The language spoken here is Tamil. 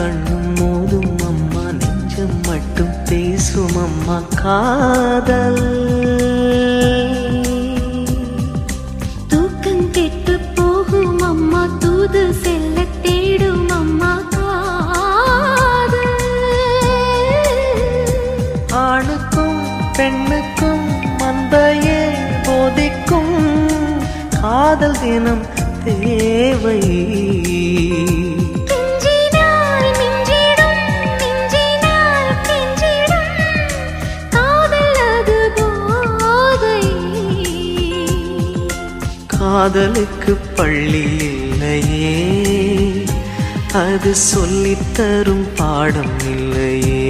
கண்ணும் மோதும் அம்மா, நெஞ்சம் மட்டும் பேசும் அம்மா காதல். தூக்கம் கெட்டு போகும் அம்மா, தூது செல்ல தேடும் அம்மா காதல். ஆணுக்கும் பெண்ணுக்கும் அன்பையே போதிக்கும் காதல் தினம் தேவை. காதலுக்கு பள்ளி இல்லையே, அது சொல்லித்தரும் பாடம் இல்லையே.